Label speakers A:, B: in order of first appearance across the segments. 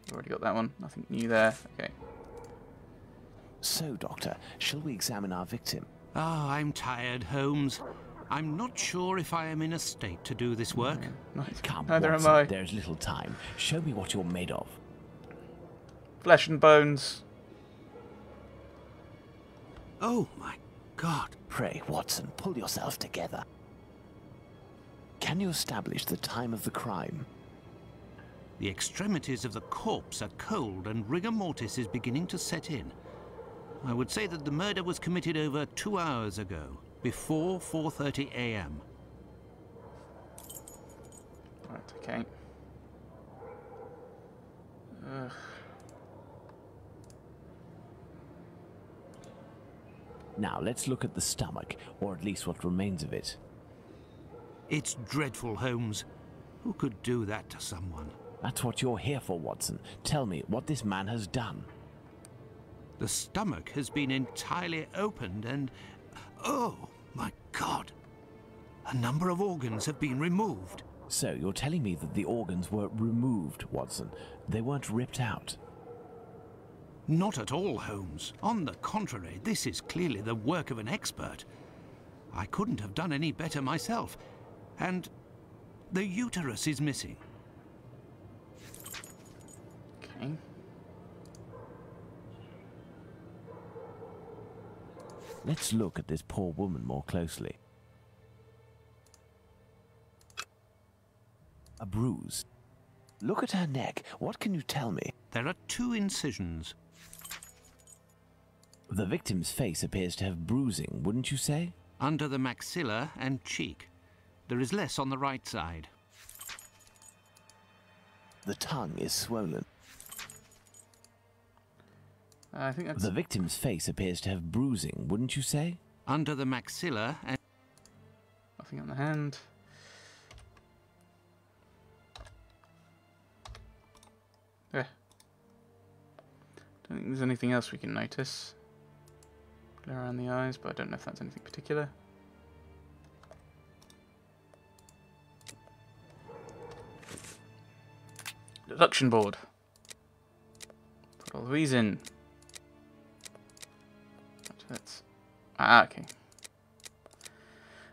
A: We've already got that one. Nothing new there. Okay.
B: So, Doctor, shall we examine our victim?
C: Ah, I'm tired, Holmes. I'm not sure if I am in a state to do this work.
B: Come,
A: Neither
B: Watson,
A: am I.
B: there's little time. Show me what you're made of.
A: Flesh and bones.
C: Oh, my God.
B: Pray, Watson, pull yourself together. Can you establish the time of the crime?
C: The extremities of the corpse are cold and rigor mortis is beginning to set in. I would say that the murder was committed over 2 hours ago, before 4:30 a.m.
A: Right, okay. Ugh.
B: Now, let's look at the stomach, or at least what remains of it.
C: It's dreadful, Holmes. Who could do that to someone?
B: That's what you're here for, Watson. Tell me what this man has done.
C: The stomach has been entirely opened and... oh, my God! A number of organs have been removed.
B: So, you're telling me that the organs were removed, Watson. They weren't ripped out.
C: Not at all, Holmes. On the contrary, this is clearly the work of an expert. I couldn't have done any better myself. And the uterus is missing.
A: Okay.
B: Let's look at this poor woman more closely. A bruise. Look at her neck. What can you tell me?
C: There are 2 incisions.
B: The victim's face appears to have bruising, wouldn't you say?
C: Under the maxilla and cheek. There is less on the right side.
B: The tongue is swollen.
A: I think that's...
B: The victim's face appears to have bruising, wouldn't you say?
C: Under the maxilla and...
A: Nothing on the hand. Yeah. Don't think there's anything else we can notice. Glare around the eyes, but I don't know if that's anything particular. Deduction board. Put all these in. That's... Ah, okay.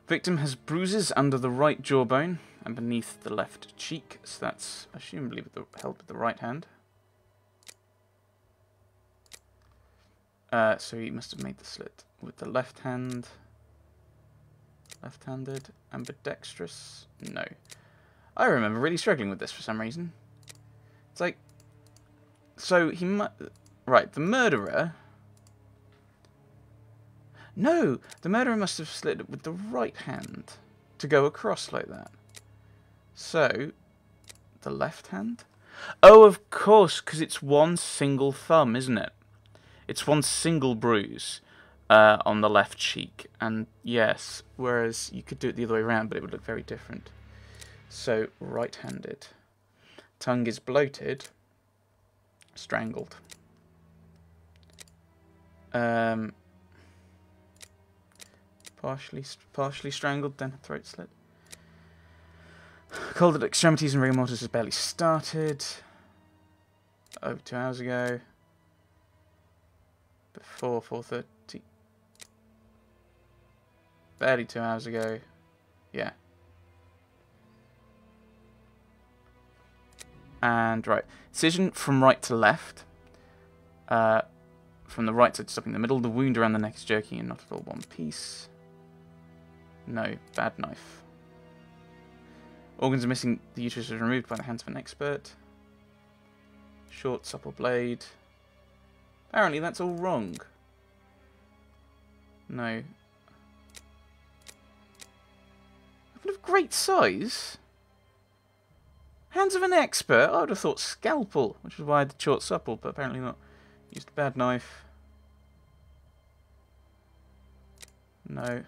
A: Victim has bruises under the right jawbone and beneath the left cheek, so that's presumably with the help of the right hand. So he must have made the slit with the left hand. Left-handed, ambidextrous. No, I remember really struggling with this for some reason. It's like, so he right, the murderer. No, the murderer must have slit it with the right hand to go across like that. So, the left hand? Oh, of course, because it's one single thumb, isn't it? It's one single bruise on the left cheek. And yes, whereas you could do it the other way around, but it would look very different. So, right-handed. Tongue is bloated. Strangled. Partially strangled, then throat slit. Cold at extremities and rigor mortis has barely started. Over 2 hours ago. Before 4:30. Barely 2 hours ago. Yeah. And right. Incision from right to left. From the right side stopping the middle. The wound around the neck is jerky and not at all one piece. No, bad knife. Organs are missing. The uterus was removed by the hands of an expert. Short, supple blade. Apparently that's all wrong. No. Weapon of great size? Hands of an expert? I would have thought scalpel, which is why I had the short, supple, but apparently not. Used a bad knife. No.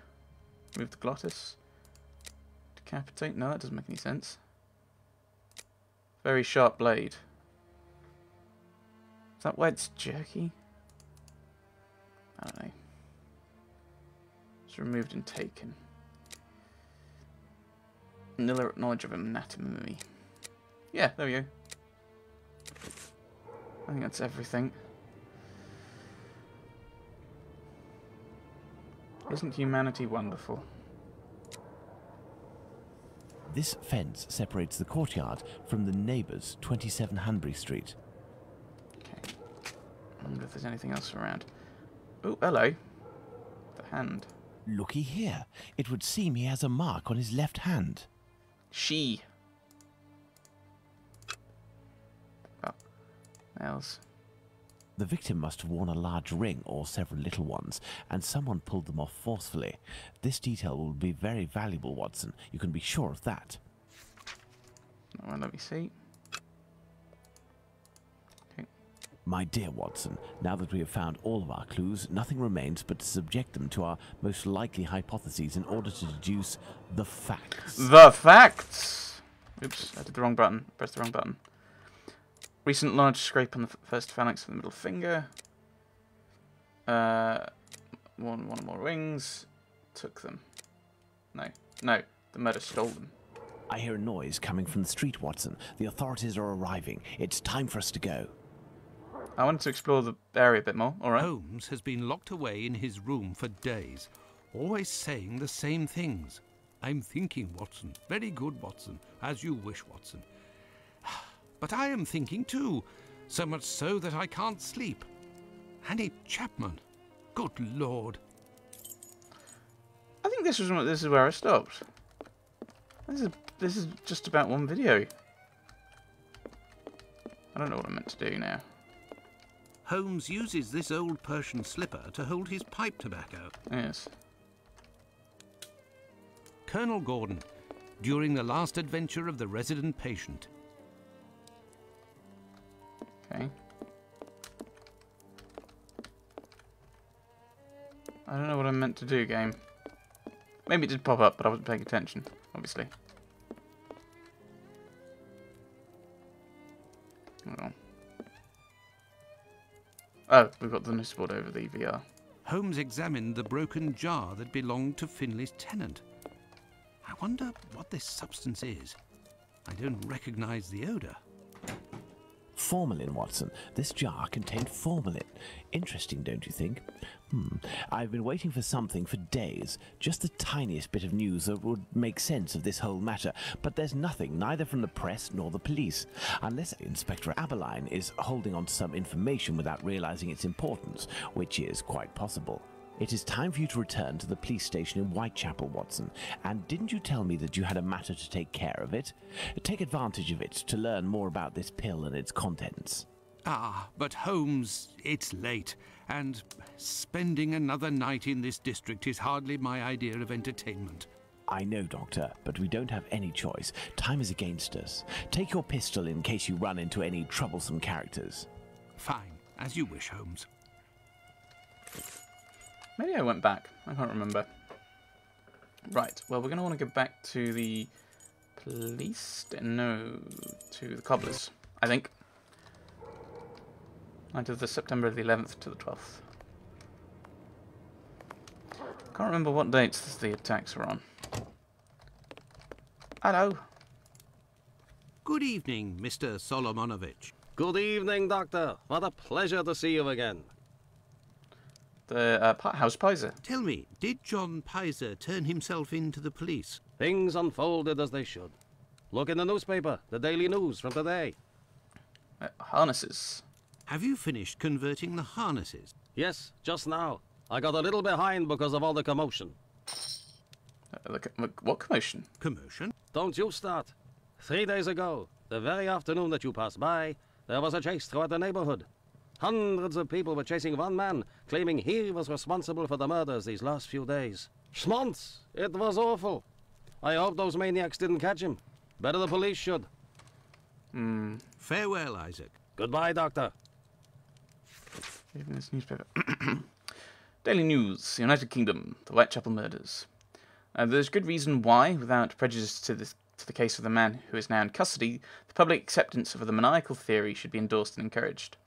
A: Remove the glottis. Decapitate? No, that doesn't make any sense. Very sharp blade. Is that why it's jerky? I don't know. It's removed and taken. Knowledge of anatomy. Yeah, there we go. I think that's everything. Isn't humanity wonderful?
B: This fence separates the courtyard from the neighbours, 27 Hanbury Street.
A: Okay. I wonder if there's anything else around. Oh, hello. The hand.
B: Looky here. It would seem he has a mark on his left hand.
A: She. Oh. Nails.
B: The victim must have worn a large ring or several little ones, and someone pulled them off forcefully. This detail will be very valuable, Watson. You can be sure of that.
A: Well, let me see. Okay.
B: My dear Watson, now that we have found all of our clues, nothing remains but to subject them to our most likely hypotheses in order to deduce the facts.
A: The facts! Oops, I did the wrong button. Pressed the wrong button. Recent large scrape on the first phalanx of the middle finger. One or more rings. Took them. No, the murder stole them.
B: I hear a noise coming from the street, Watson. The authorities are arriving. It's time for us to go.
A: I wanted to explore the area a bit more, alright?
C: Holmes has been locked away in his room for days, always saying the same things. I'm thinking, Watson. Very good, Watson. As you wish, Watson. But I am thinking too, so much so that I can't sleep. Annie Chapman. Good Lord.
A: I think this is where I stopped. This is just about one video. I don't know what I'm meant to do now.
C: Holmes uses this old Persian slipper to hold his pipe tobacco.
A: Yes.
C: Colonel Gordon, during the last adventure of the resident patient.
A: Okay. I don't know what I'm meant to do, game. Maybe it did pop up, but I wasn't paying attention, obviously. Oh, we've got the notice board over the VR.
C: Holmes examined the broken jar that belonged to Finley's tenant. I wonder what this substance is. I don't recognize the odor.
B: Formalin, Watson. This jar contained formalin. Interesting, don't you think? I've been waiting for something for days. Just the tiniest bit of news that would make sense of this whole matter. But there's nothing, neither from the press nor the police. Unless Inspector Aberline is holding on to some information without realizing its importance, which is quite possible. It is time for you to return to the police station in Whitechapel, Watson. And didn't you tell me that you had a matter to take care of it? Take advantage of it to learn more about this pill and its contents.
C: Ah, but Holmes, it's late, and spending another night in this district is hardly my idea of entertainment.
B: I know, Doctor, but we don't have any choice. Time is against us. Take your pistol in case you run into any troublesome characters.
C: Fine, as you wish, Holmes.
A: Maybe I went back. I can't remember. Right. Well, we're going to want to go back to the police... No, to the cobblers, I think. Night of the September the 11th to the 12th. Can't remember what dates the attacks were on. Hello.
C: Good evening, Mr. Solomonovich.
D: Good evening, Doctor. What a pleasure to see you again.
A: The House Pizer.
C: Tell me, did John Pizer turn himself in to the police?
D: Things unfolded as they should. Look in the newspaper, the Daily News from today.
A: Harnesses.
C: Have you finished converting the harnesses?
D: Yes, just now. I got a little behind because of all the commotion.
A: What commotion?
C: Commotion?
D: Don't you start. 3 days ago, the very afternoon that you passed by, there was a chase throughout the neighborhood. Hundreds of people were chasing one man, claiming he was responsible for the murders these last few days. Schmonz! It was awful. I hope those maniacs didn't catch him. Better the police should.
C: Farewell, Isaac.
D: Goodbye, Doctor.
A: Even this newspaper. Daily News, United Kingdom, the Whitechapel murders. There's good reason why, without prejudice to the case of the man who is now in custody, the public acceptance of the maniacal theory should be endorsed and encouraged.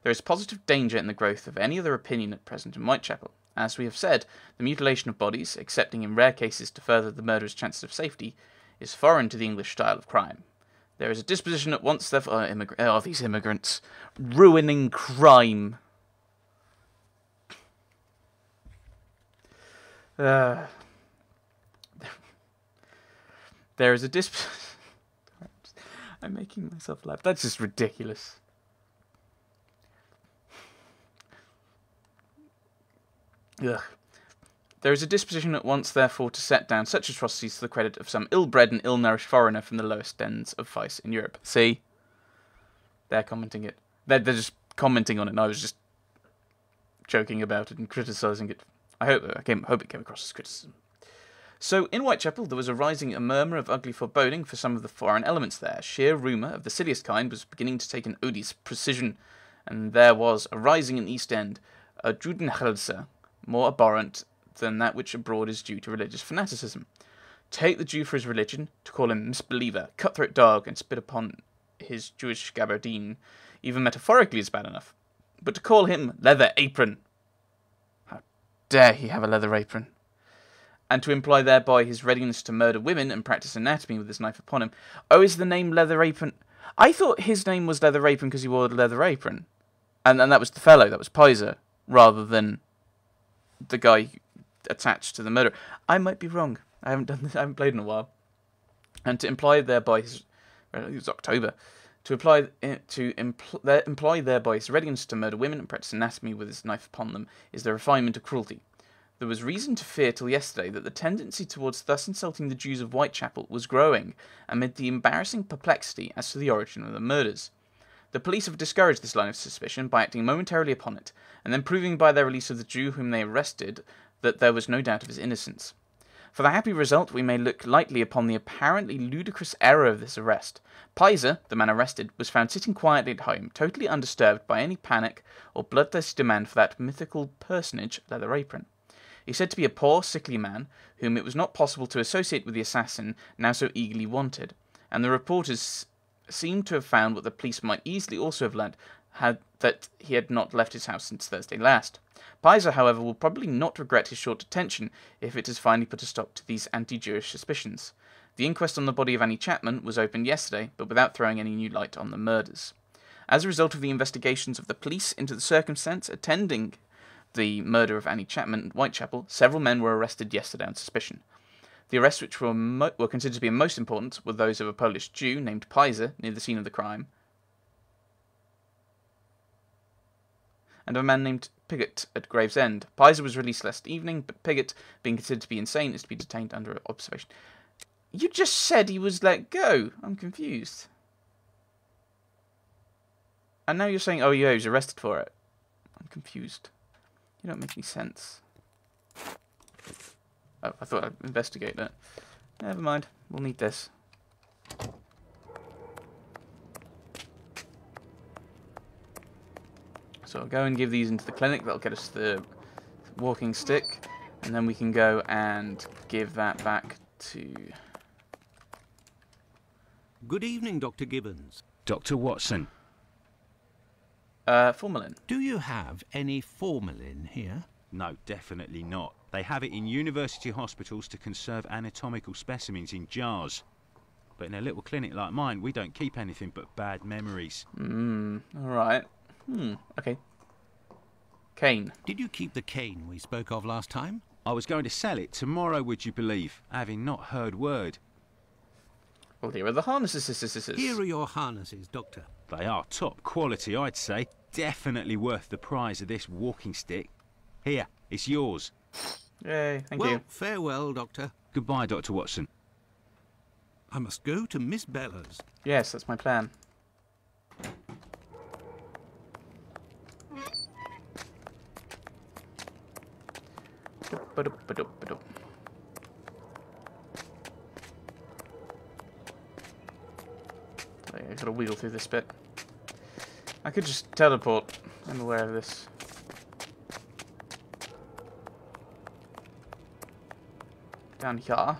A: There is positive danger in the growth of any other opinion at present in Whitechapel. As we have said, the mutilation of bodies, excepting in rare cases to further the murderer's chances of safety, is foreign to the English style of crime. There is a disposition at once, therefore... these immigrants. Ruining crime. There is a I'm making myself laugh. That's just ridiculous. Ugh. There is a disposition at once, therefore, to set down such atrocities to the credit of some ill-bred and ill-nourished foreigner from the lowest dens of vice in Europe. See? They're commenting it. They're just commenting on it, and I was just joking about it and criticising it. I hope it came across as criticism. So, in Whitechapel, there was arising a murmur of ugly foreboding for some of the foreign elements there. Sheer rumour of the silliest kind was beginning to take an odious precision, and there was arising in the East End a Judenhelse, more abhorrent than that which abroad is due to religious fanaticism. To hate the Jew for his religion, to call him misbeliever, cutthroat dog, and spit upon his Jewish gabardine, even metaphorically is bad enough. But to call him leather apron, how dare he have a leather apron? And to imply thereby his readiness to murder women and practice anatomy with his knife upon him. Oh, is the name Leather Apron? I thought his name was Leather Apron because he wore a leather apron. And that was the fellow, that was Pizer, rather than the guy attached to the murder. I might be wrong. I haven't done this. I haven't played in a while. And to imply thereby his... It was October. To imply thereby his readiness to murder women and practice anatomy with his knife upon them is the refinement of cruelty. There was reason to fear till yesterday that the tendency towards thus insulting the Jews of Whitechapel was growing amid the embarrassing perplexity as to the origin of the murders. The police have discouraged this line of suspicion by acting momentarily upon it, and then proving by their release of the Jew whom they arrested that there was no doubt of his innocence. For the happy result, we may look lightly upon the apparently ludicrous error of this arrest. Pizer, the man arrested, was found sitting quietly at home, totally undisturbed by any panic or bloodthirsty demand for that mythical personage, Leather Apron. He said to be a poor, sickly man, whom it was not possible to associate with the assassin now so eagerly wanted, and the reporters seemed to have found what the police might easily also have learnt, that he had not left his house since Thursday last. Pizer, however, will probably not regret his short detention if it has finally put a stop to these anti-Jewish suspicions. The inquest on the body of Annie Chapman was opened yesterday, but without throwing any new light on the murders. As a result of the investigations of the police into the circumstance attending the murder of Annie Chapman at Whitechapel, several men were arrested yesterday on suspicion. The arrests which were considered to be most important were those of a Polish Jew named Pizer near the scene of the crime, and of a man named Piggott at Gravesend. Pizer was released last evening, but Piggott, being considered to be insane, is to be detained under observation. You just said he was let go. I'm confused. And now you're saying, oh yeah, he was arrested for it. I'm confused. You don't make any sense. Oh, I thought I'd investigate that. Never mind. We'll need this. So I'll go and give these into the clinic. That'll get us the walking stick. And then we can go and give that back to...
C: Good evening, Dr. Gibbons.
E: Dr. Watson.
A: Formalin.
C: Do you have any formalin here?
E: No, definitely not. They have it in university hospitals to conserve anatomical specimens in jars. But in a little clinic like mine, we don't keep anything but bad memories.
A: Alright. Okay. Cane.
C: Did you keep the cane we spoke of last time?
E: I was going to sell it tomorrow, would you believe, having not heard word.
A: Well, here are the harnesses.
C: Here are your harnesses, Doctor.
E: They are top quality, I'd say. Definitely worth the price of this walking stick. Here, it's yours.
A: Yay, thank
C: Well,
A: you.
C: farewell, Doctor.
E: Goodbye, Dr. Watson.
C: I must go to Miss Bella's.
A: Yes, that's my plan. I gotta wheel through this bit. I could just teleport. I'm aware of this. Down here.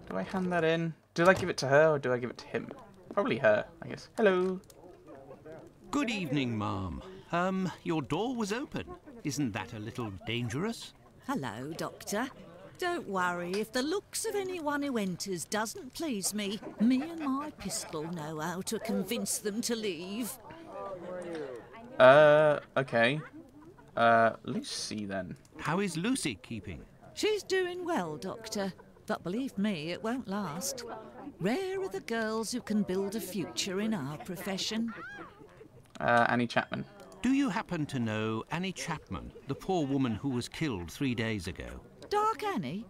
A: Do I hand that in? Do I give it to her or do I give it to him? Probably her, I guess. Hello.
C: Good evening, ma'am. Your door was open. Isn't that a little dangerous?
F: Hello, Doctor. Don't worry, if the looks of anyone who enters doesn't please me, me and my pistol know how to convince them to leave.
A: Okay. Lucy then.
C: How is Lucy keeping?
F: She's doing well, Doctor, but believe me, it won't last. Rare are the girls who can build a future in our profession.
A: Annie Chapman.
C: Do you happen to know Annie Chapman, the poor woman who was killed 3 days ago?
F: Dark Annie?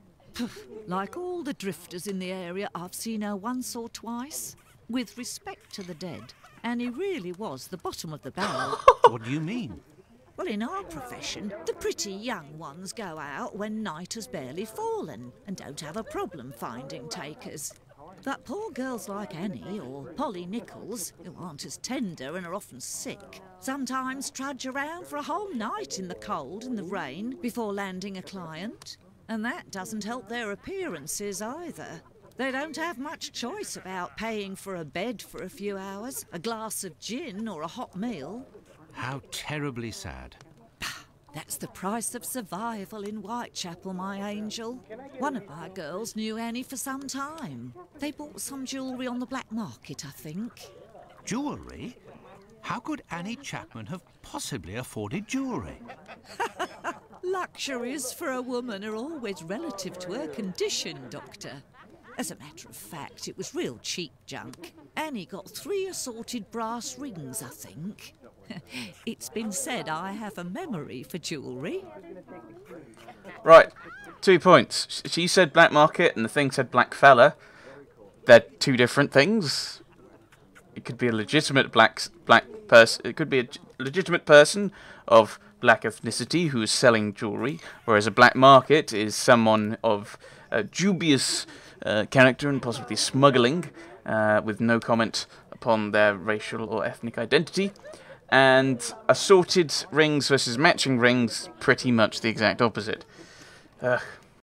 F: Like all the drifters in the area, I've seen her once or twice. With respect to the dead, Annie really was the bottom of the barrel.
C: What do you mean?
F: Well, in our profession, the pretty young ones go out when night has barely fallen and don't have a problem finding takers. But poor girls like Annie or Polly Nichols, who aren't as tender and are often sick, sometimes trudge around for a whole night in the cold and the rain before landing a client. And that doesn't help their appearances either. They don't have much choice about paying for a bed for a few hours, a glass of gin or a hot meal.
C: How terribly sad.
F: That's the price of survival in Whitechapel, my angel. One of my girls knew Annie for some time. They bought some jewellery on the black market, I think.
C: Jewellery? How could Annie Chapman have possibly afforded jewellery?
F: Luxuries for a woman are always relative to her condition, Doctor. As a matter of fact, it was real cheap junk. Annie got 3 assorted brass rings, I think. It's been said I have a memory for jewellery.
A: Right, 2 points. She said black market and the thing said black fella. They're 2 different things. It could be a legitimate black person. It could be a legitimate person of black ethnicity who is selling jewellery, whereas a black market is someone of dubious character and possibly smuggling, with no comment upon their racial or ethnic identity. And assorted rings versus matching rings, pretty much the exact opposite.